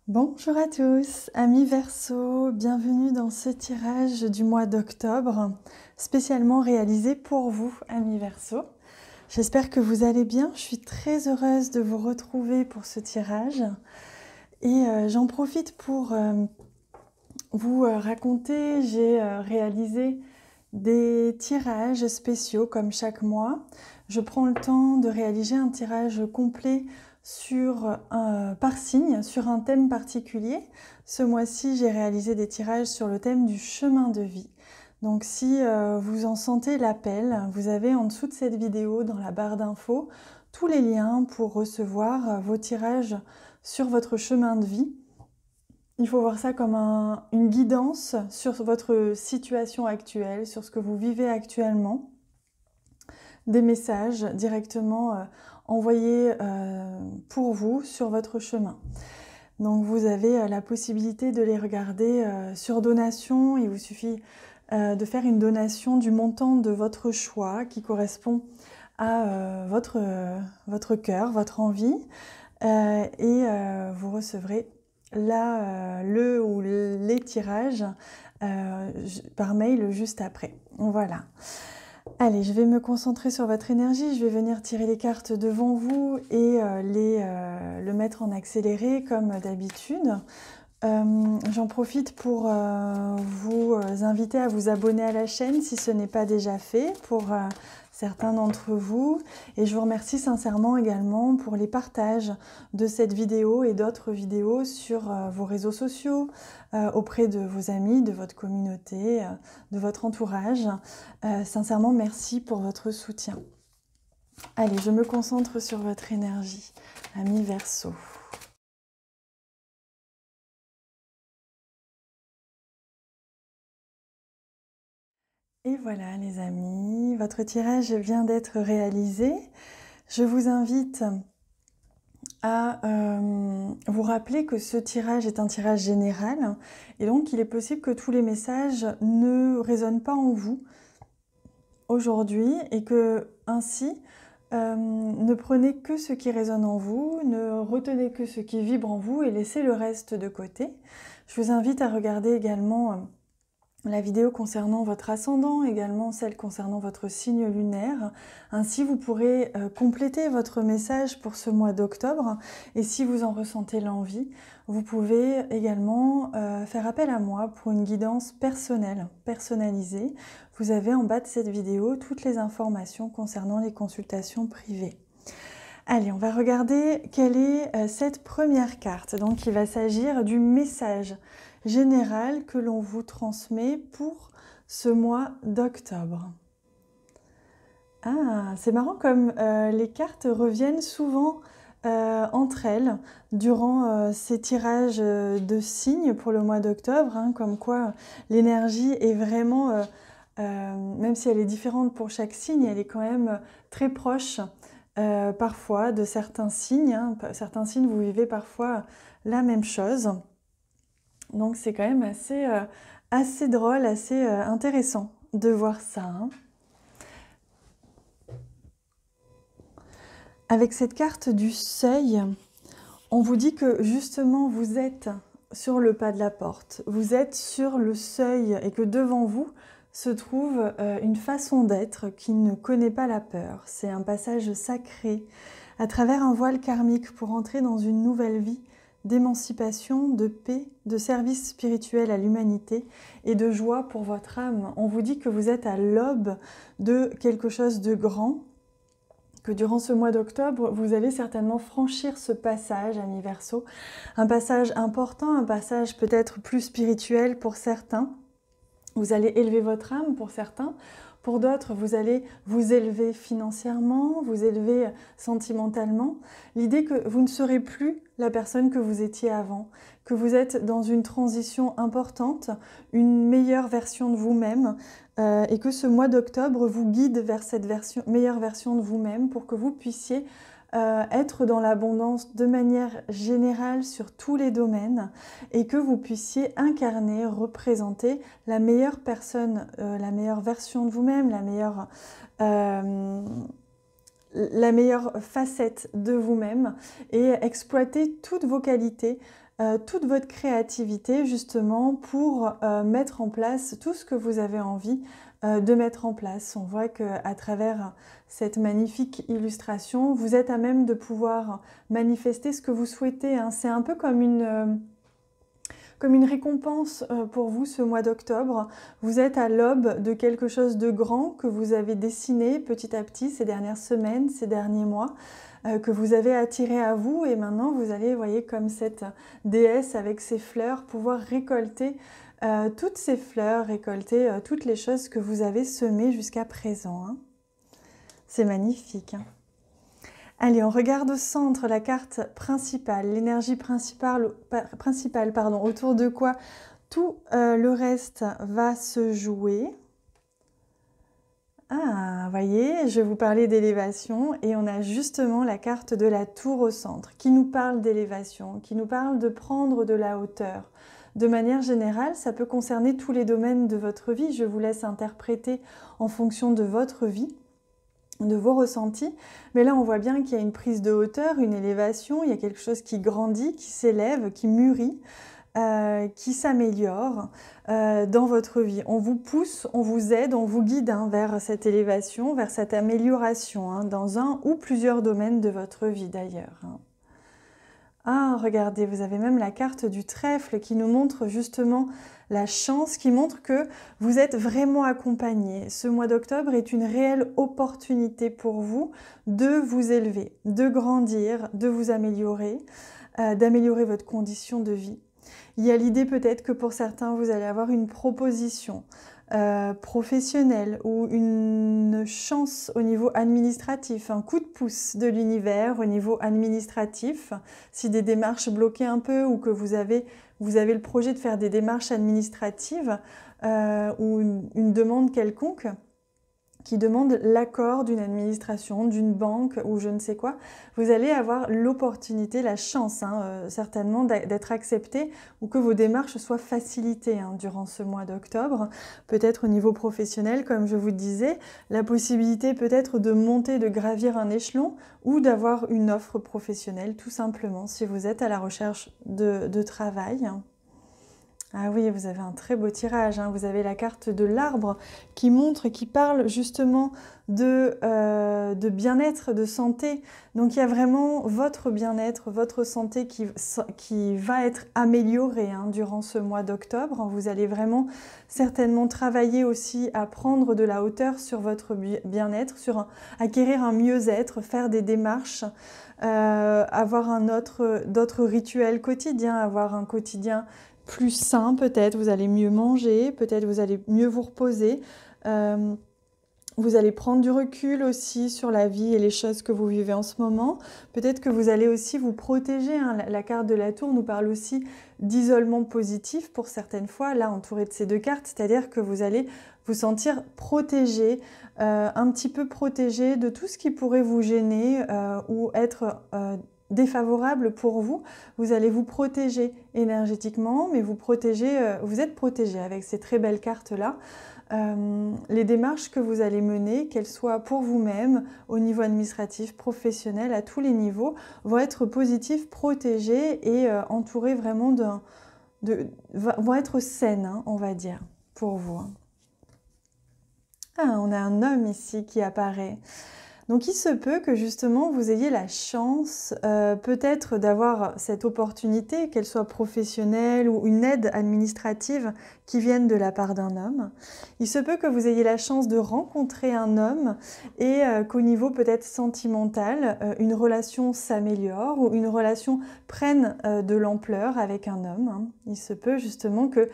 Bonjour à tous, amis Verseau, bienvenue dans ce tirage du mois d'octobre, spécialement réalisé pour vous, amis Verseau. J'espère que vous allez bien, je suis très heureuse de vous retrouver pour ce tirage. Et j'en profite pour vous raconter, j'ai réalisé des tirages spéciaux comme chaque mois. Je prends le temps de réaliser un tirage complet par signe, sur un thème particulier. Ce mois-ci, j'ai réalisé des tirages sur le thème du chemin de vie. Donc si vous en sentez l'appel, vous avez en dessous de cette vidéo, dans la barre d'infos, tous les liens pour recevoir vos tirages sur votre chemin de vie. Il faut voir ça comme une guidance sur votre situation actuelle, sur ce que vous vivez actuellement. Des messages directement envoyés pour vous sur votre chemin. Donc vous avez la possibilité de les regarder sur donation. Il vous suffit de faire une donation du montant de votre choix qui correspond à votre cœur, votre envie. Et vous recevrez le ou les tirages par mail juste après. Voilà. Allez, je vais me concentrer sur votre énergie. Je vais venir tirer les cartes devant vous et le mettre en accéléré comme d'habitude. J'en profite pour vous inviter à vous abonner à la chaîne si ce n'est pas déjà fait pour certains d'entre vous. Et je vous remercie sincèrement également pour les partages de cette vidéo et d'autres vidéos sur vos réseaux sociaux, auprès de vos amis, de votre communauté, de votre entourage. Sincèrement, merci pour votre soutien. Allez, je me concentre sur votre énergie, amis Verseau. Et voilà les amis, votre tirage vient d'être réalisé. Je vous invite à vous rappeler que ce tirage est un tirage général et donc il est possible que tous les messages ne résonnent pas en vous aujourd'hui et que ainsi ne prenez que ce qui résonne en vous, ne retenez que ce qui vibre en vous et laissez le reste de côté. Je vous invite à regarder également la vidéo concernant votre ascendant, également celle concernant votre signe lunaire. Ainsi, vous pourrez compléter votre message pour ce mois d'octobre. Et si vous en ressentez l'envie, vous pouvez également faire appel à moi pour une guidance personnelle, personnalisée. Vous avez en bas de cette vidéo toutes les informations concernant les consultations privées. Allez, on va regarder quelle est cette première carte. Donc, il va s'agir du message général que l'on vous transmet pour ce mois d'octobre. Ah, c'est marrant comme les cartes reviennent souvent entre elles durant ces tirages de signes pour le mois d'octobre, hein, comme quoi l'énergie est vraiment, même si elle est différente pour chaque signe, elle est quand même très proche parfois de certains signes. Hein. Certains signes, vous vivez parfois la même chose. Donc c'est quand même assez drôle, assez intéressant de voir ça. Hein. Avec cette carte du seuil, on vous dit que justement vous êtes sur le pas de la porte, vous êtes sur le seuil et que devant vous se trouve une façon d'être qui ne connaît pas la peur. C'est un passage sacré à travers un voile karmique pour entrer dans une nouvelle vie d'émancipation, de paix, de service spirituel à l'humanité et de joie pour votre âme. On vous dit que vous êtes à l'aube de quelque chose de grand, que durant ce mois d'octobre, vous allez certainement franchir ce passage, amis Verseau, un passage important, un passage peut-être plus spirituel pour certains. Vous allez élever votre âme pour certains. Pour d'autres, vous allez vous élever financièrement, vous élever sentimentalement. L'idée que vous ne serez plus la personne que vous étiez avant, que vous êtes dans une transition importante, une meilleure version de vous-même, et que ce mois d'octobre vous guide vers cette meilleure version de vous-même pour que vous puissiez être dans l'abondance de manière générale sur tous les domaines et que vous puissiez incarner, représenter la meilleure personne, la meilleure version de vous-même, la meilleure facette de vous-même et exploiter toutes vos qualités toute votre créativité justement pour mettre en place tout ce que vous avez envie de mettre en place. On voit qu'à travers cette magnifique illustration, vous êtes à même de pouvoir manifester ce que vous souhaitez, hein. C'est un peu comme une récompense pour vous ce mois d'octobre. Vous êtes à l'aube de quelque chose de grand que vous avez dessiné petit à petit ces dernières semaines, ces derniers mois, que vous avez attiré à vous, et maintenant vous allez, voyez, comme cette déesse avec ses fleurs, pouvoir récolter toutes ces fleurs, récolter toutes les choses que vous avez semées jusqu'à présent, hein. C'est magnifique, hein. Allez, on regarde au centre la carte principale, l'énergie principale, autour de quoi tout le reste va se jouer. Ah, voyez, je vous parlais d'élévation et on a justement la carte de la tour au centre qui nous parle d'élévation, qui nous parle de prendre de la hauteur. De manière générale, ça peut concerner tous les domaines de votre vie. Je vous laisse interpréter en fonction de votre vie, de vos ressentis. Mais là, on voit bien qu'il y a une prise de hauteur, une élévation, il y a quelque chose qui grandit, qui s'élève, qui mûrit, qui s'améliore dans votre vie. On vous pousse, on vous aide, on vous guide, hein, vers cette élévation, vers cette amélioration, hein, dans un ou plusieurs domaines de votre vie d'ailleurs, hein. Ah, regardez, vous avez même la carte du trèfle qui nous montre justement la chance, qui montre que vous êtes vraiment accompagné. Ce mois d'octobre est une réelle opportunité pour vous de vous élever, de grandir, de vous améliorer, d'améliorer votre condition de vie. Il y a l'idée peut-être que pour certains, vous allez avoir une proposition professionnelle ou une chance au niveau administratif, un coup de pouce de l'univers au niveau administratif. Si des démarches bloquaient un peu ou que vous avez le projet de faire des démarches administratives ou une demande quelconque qui demande l'accord d'une administration, d'une banque ou je ne sais quoi, vous allez avoir l'opportunité, la chance, hein, certainement d'être accepté ou que vos démarches soient facilitées, hein, durant ce mois d'octobre. Peut-être au niveau professionnel, comme je vous disais, la possibilité peut-être de monter, de gravir un échelon ou d'avoir une offre professionnelle, tout simplement, si vous êtes à la recherche de travail. Ah oui, vous avez un très beau tirage, hein. Vous avez la carte de l'arbre qui montre, qui parle justement de bien-être, de santé. Donc il y a vraiment votre bien-être, votre santé qui va être améliorée, hein, durant ce mois d'octobre. Vous allez vraiment certainement travailler aussi à prendre de la hauteur sur votre bien-être, acquérir un mieux-être, faire des démarches, avoir d'autres rituels quotidiens, avoir un quotidien plus sain peut-être, vous allez mieux manger, peut-être vous allez mieux vous reposer, vous allez prendre du recul aussi sur la vie et les choses que vous vivez en ce moment. Peut-être que vous allez aussi vous protéger, hein. La carte de la tour nous parle aussi d'isolement positif pour certaines fois, là entouré de ces deux cartes, c'est-à-dire que vous allez vous sentir protégé, un petit peu protégé de tout ce qui pourrait vous gêner ou être défavorable pour vous. Vous allez vous protéger énergétiquement, mais vous êtes protégé avec ces très belles cartes-là. Les démarches que vous allez mener, qu'elles soient pour vous-même, au niveau administratif, professionnel, à tous les niveaux, vont être positives, protégées et entourées vraiment vont être saines, hein, on va dire, pour vous. Ah, on a un homme ici qui apparaît. Donc il se peut que justement vous ayez la chance peut-être d'avoir cette opportunité, qu'elle soit professionnelle ou une aide administrative qui vienne de la part d'un homme. Il se peut que vous ayez la chance de rencontrer un homme et qu'au niveau peut-être sentimental, une relation s'améliore ou une relation prenne de l'ampleur avec un homme, hein. Il se peut justement que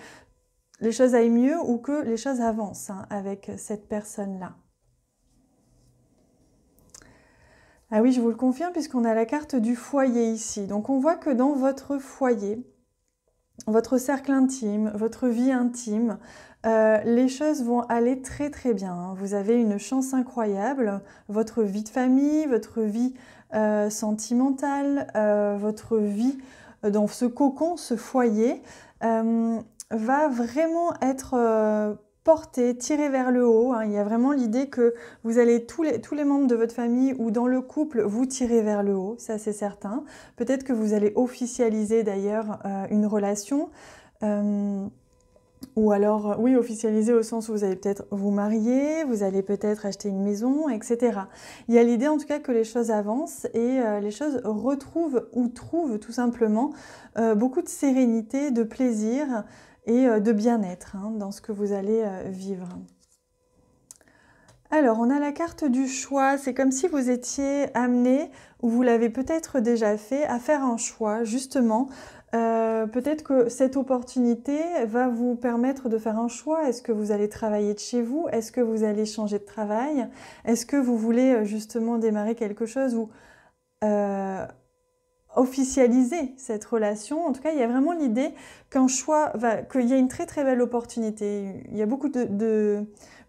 les choses aillent mieux ou que les choses avancent, hein, avec cette personne-là. Ah oui, je vous le confirme puisqu'on a la carte du foyer ici. Donc on voit que dans votre foyer, votre cercle intime, votre vie intime, les choses vont aller très très bien, hein. Vous avez une chance incroyable. Votre vie de famille, votre vie sentimentale, votre vie dans ce cocon, ce foyer, va vraiment être porter, tirer vers le haut, hein. Il y a vraiment l'idée que vous allez tous les membres de votre famille ou dans le couple vous tirer vers le haut, ça c'est certain. Peut-être que vous allez officialiser d'ailleurs une relation. Ou alors, oui, officialiser au sens où vous allez peut-être vous marier, vous allez peut-être acheter une maison, etc. Il y a l'idée en tout cas que les choses avancent et les choses retrouvent ou trouvent tout simplement beaucoup de sérénité, de plaisir et de bien-être hein, dans ce que vous allez vivre. Alors, on a la carte du choix. C'est comme si vous étiez amené, ou vous l'avez peut-être déjà fait, à faire un choix, justement. Peut-être que cette opportunité va vous permettre de faire un choix. Est-ce que vous allez travailler de chez vous? Est-ce que vous allez changer de travail? Est-ce que vous voulez justement démarrer quelque chose ou officialiser cette relation? En tout cas, il y a vraiment l'idée qu'un choix qu'il y a une très très belle opportunité. Il y a beaucoup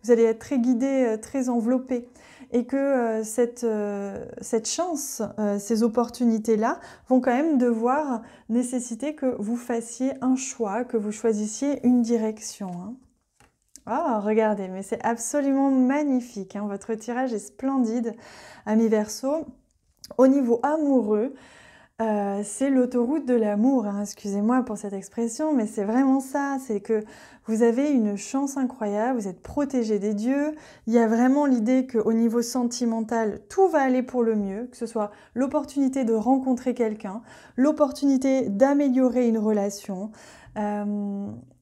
vous allez être très guidé, très enveloppé. Et que cette chance, ces opportunités-là vont quand même devoir nécessiter que vous fassiez un choix, que vous choisissiez une direction. Hein. Oh, regardez, mais c'est absolument magnifique. Hein. Votre tirage est splendide, amis Verseau. Au niveau amoureux, c'est l'autoroute de l'amour, hein. Excusez-moi pour cette expression, mais c'est vraiment ça, c'est que vous avez une chance incroyable, vous êtes protégé des dieux, il y a vraiment l'idée qu'au niveau sentimental, tout va aller pour le mieux, que ce soit l'opportunité de rencontrer quelqu'un, l'opportunité d'améliorer une relation,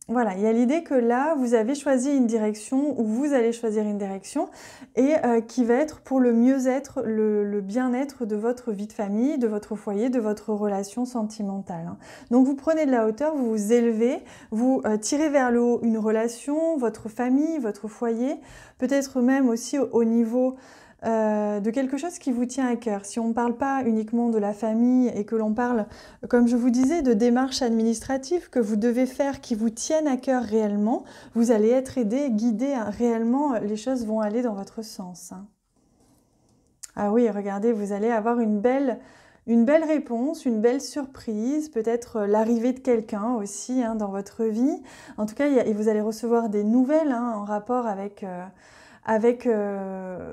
voilà, il y a l'idée que là, vous avez choisi une direction ou vous allez choisir une direction et qui va être pour le mieux-être, le bien-être de votre vie de famille, de votre foyer, de votre relation sentimentale. Hein. Donc vous prenez de la hauteur, vous vous élevez, vous tirez vers le haut une relation, votre famille, votre foyer, peut-être même aussi au niveau de quelque chose qui vous tient à cœur. Si on ne parle pas uniquement de la famille et que l'on parle, comme je vous disais, de démarches administratives que vous devez faire qui vous tiennent à cœur réellement, vous allez être aidé, guidé, hein, réellement, les choses vont aller dans votre sens. Hein. Ah oui, regardez, vous allez avoir une belle réponse, une belle surprise, peut-être l'arrivée de quelqu'un aussi hein, dans votre vie. En tout cas, vous allez recevoir des nouvelles hein, en rapport avec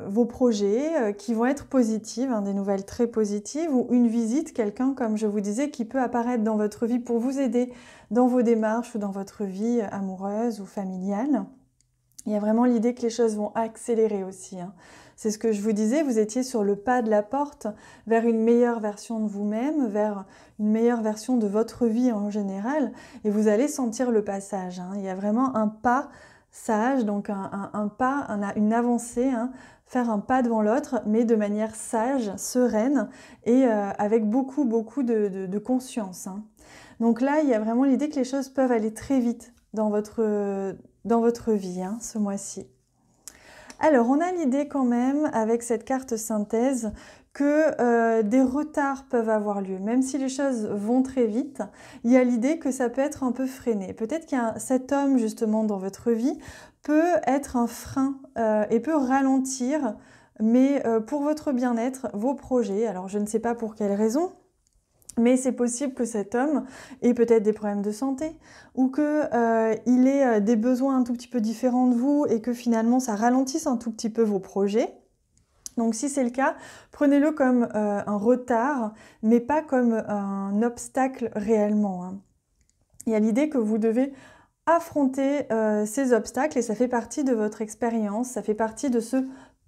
vos projets qui vont être positives, hein, des nouvelles très positives, ou une visite, quelqu'un, comme je vous disais, qui peut apparaître dans votre vie pour vous aider dans vos démarches ou dans votre vie amoureuse ou familiale. Il y a vraiment l'idée que les choses vont accélérer aussi. Hein. C'est ce que je vous disais, vous étiez sur le pas de la porte vers une meilleure version de vous-même, vers une meilleure version de votre vie en général, et vous allez sentir le passage. Hein. Il y a vraiment un pas sage, donc un pas, une avancée, hein, faire un pas devant l'autre, mais de manière sage, sereine et avec beaucoup de conscience. Hein. Donc là, il y a vraiment l'idée que les choses peuvent aller très vite dans votre vie, hein, ce mois-ci. Alors, on a l'idée quand même, avec cette carte synthèse, que des retards peuvent avoir lieu. Même si les choses vont très vite, il y a l'idée que ça peut être un peu freiné. Peut-être qu'il y a cet homme, justement, dans votre vie, peut être un frein et peut ralentir, mais pour votre bien-être, vos projets. Alors, je ne sais pas pour quelle raison, mais c'est possible que cet homme ait peut-être des problèmes de santé ou qu'il ait des besoins un tout petit peu différents de vous et que finalement ça ralentisse un tout petit peu vos projets. Donc si c'est le cas, prenez-le comme un retard, mais pas comme un obstacle réellement. Hein. Il y a l'idée que vous devez affronter ces obstacles et ça fait partie de votre expérience, ça fait partie de ce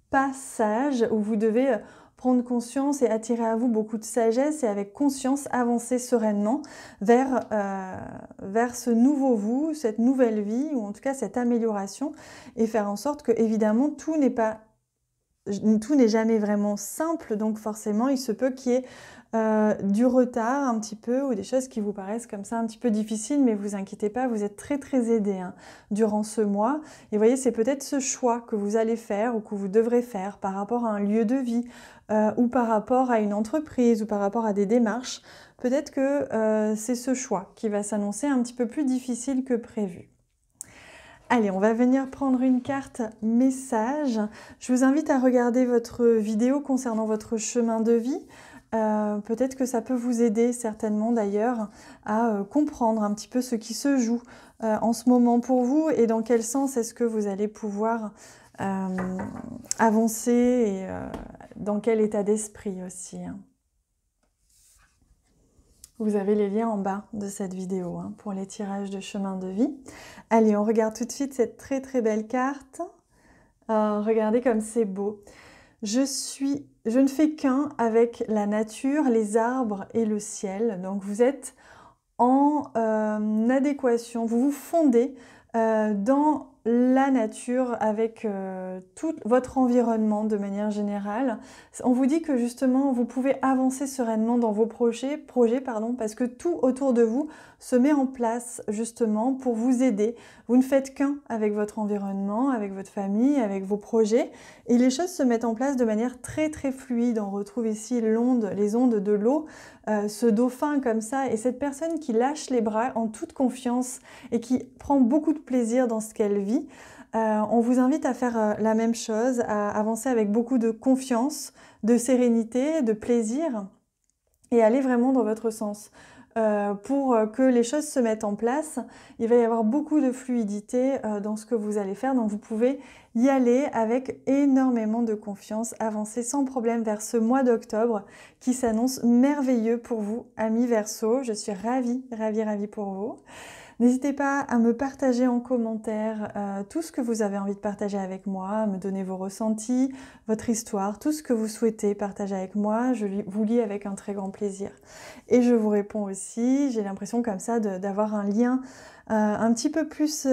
passage où vous devez prendre conscience et attirer à vous beaucoup de sagesse et avec conscience avancer sereinement vers ce nouveau vous, cette nouvelle vie ou en tout cas cette amélioration et faire en sorte que évidemment tout n'est jamais vraiment simple, donc forcément il se peut qu'il y ait du retard un petit peu ou des choses qui vous paraissent comme ça un petit peu difficiles, mais vous inquiétez pas, vous êtes très très aidé hein, durant ce mois. Et vous voyez, c'est peut-être ce choix que vous allez faire ou que vous devrez faire par rapport à un lieu de vie ou par rapport à une entreprise ou par rapport à des démarches. Peut-être que c'est ce choix qui va s'annoncer un petit peu plus difficile que prévu. Allez, on va venir prendre une carte message. Je vous invite à regarder votre vidéo concernant votre chemin de vie. Peut-être que ça peut vous aider certainement d'ailleurs à comprendre un petit peu ce qui se joue en ce moment pour vous et dans quel sens est-ce que vous allez pouvoir avancer et dans quel état d'esprit aussi. Vous avez les liens en bas de cette vidéo pour les tirages de chemin de vie. Allez, on regarde tout de suite cette très très belle carte. Regardez comme c'est beau. Je ne fais qu'un avec la nature, les arbres et le ciel. Donc vous êtes en adéquation, vous vous fondez dans la nature avec tout votre environnement de manière générale. On vous dit que justement vous pouvez avancer sereinement dans vos projets parce que tout autour de vous se met en place justement pour vous aider. Vous ne faites qu'un avec votre environnement, avec votre famille, avec vos projets et les choses se mettent en place de manière très très fluide. On retrouve ici les ondes de l'eau, ce dauphin comme ça et cette personne qui lâche les bras en toute confiance et qui prend beaucoup de plaisir dans ce qu'elle vit. On vous invite à faire la même chose, à avancer avec beaucoup de confiance, de sérénité, de plaisir et aller vraiment dans votre sens. Pour que les choses se mettent en place, il va y avoir beaucoup de fluidité dans ce que vous allez faire, donc vous pouvez y aller avec énormément de confiance, avancer sans problème vers ce mois d'octobre qui s'annonce merveilleux pour vous, amis Verseau. Je suis ravie pour vous. N'hésitez pas à me partager en commentaire tout ce que vous avez envie de partager avec moi, à me donner vos ressentis, votre histoire, tout ce que vous souhaitez partager avec moi. Je vous lis avec un très grand plaisir. Et je vous réponds aussi, j'ai l'impression comme ça d'avoir un lien un petit peu plus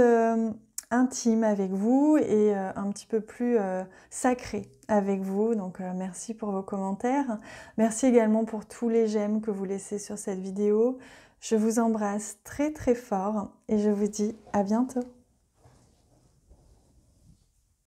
intime avec vous et un petit peu plus sacré avec vous. Donc merci pour vos commentaires. Merci également pour tous les j'aime que vous laissez sur cette vidéo. Je vous embrasse très très fort et je vous dis à bientôt.